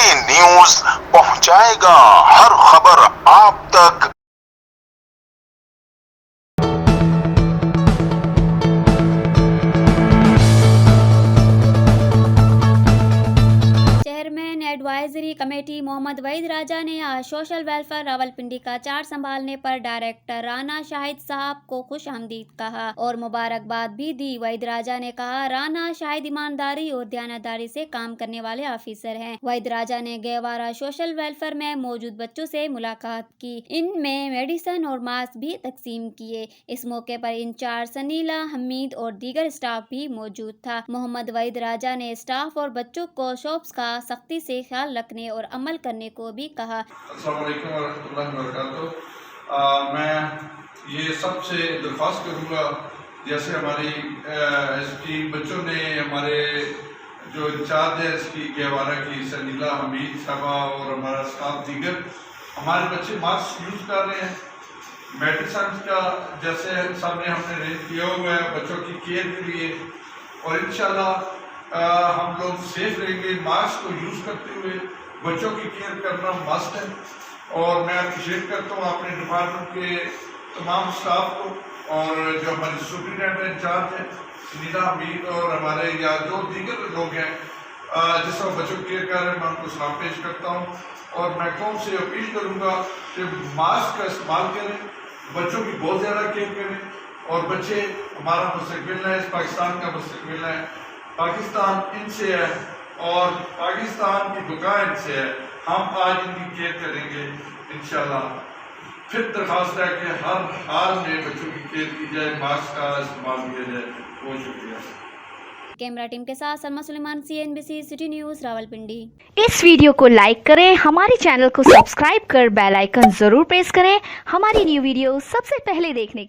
City news पहुंचाएगा हर खबर आप तक। Chairman advisory committee Mohammad Waheed Raja ने आज सोशल वेलफेयर रावलपिंडी का चार्ज संभालने पर डायरेक्टर राना शाहिद साहब को खुश आमदीद कहा और मुबारकबाद भी दी। वहीद राजा ने कहा, राना शाहिद ईमानदारी और दयानतदारी से काम करने वाले ऑफिसर हैं। वहीद राजा ने गेवारा सोशल वेलफेयर में मौजूद बच्चों से मुलाकात की, इनमें मेडिसिन और मास्क भी तकसीम किए। इस मौके पर इंचार्ज सनीला हमीद और दीगर स्टाफ भी मौजूद था। मोहम्मद वहीद राजा ने स्टाफ और बच्चों को शॉप्स का सख्ती से ख्याल रखने और अमल करने को भी कहा। अस्सलाम वालेकुम वरहमतुल्लाहि वबरकातुहू। मैं ये सबसे दरख्वास्त करूँगा, जैसे हमारी इसकी बच्चों ने हमारे जो इंचार्ज है इसकी गेवारा की सनीला हमीद साहबा और हमारा स्टाफ दीगर, हमारे बच्चे मास्क यूज़ कर रहे हैं। मेडिसिन का जैसे सब ने हमने अरेंज किया हुआ है बच्चों की केयर के लिए, और इंशाल्लाह हम लोग सेफ रहेंगे। मास्क को यूज़ करते हुए बच्चों की केयर करना मस्ट है, और मैं अप्रिशिएट करता हूँ अपने डिपार्टमेंट के तमाम स्टाफ को, और जो हमारे सुप्रिटेंडेंट इंचार्ज हैं सनीला हमीद और हमारे या जो दीगर लोग हैं जिस वक्त बच्चों की केयर कर रहे हैं, मैं उनको सलाम पेश करता हूँ। और मैं कौन से अपील करूँगा कि मास्क का इस्तेमाल करें, बच्चों की बहुत ज़्यादा केयर करें, और बच्चे हमारा मुस्तकबिल है, इस पाकिस्तान का मुस्तकबिल है। पाकिस्तान इनसे है और पाकिस्तान की दुआ इनसे है। हम आज इनकी केयर करेंगे इंशाल्लाह। फिर दरख्वास्त है कि हर हाल में बच्चों की केयर की जाए, मास्क का इस्तेमाल किया जाए। बहुत शुक्रिया। कैमरा टीम के साथ Salma Suleman, CNBC city news Rawalpindi. इस वीडियो को लाइक करें, हमारे चैनल को सब्सक्राइब कर बेल आइकन जरूर प्रेस करें हमारी न्यू वीडियो सबसे पहले देखने के लिए।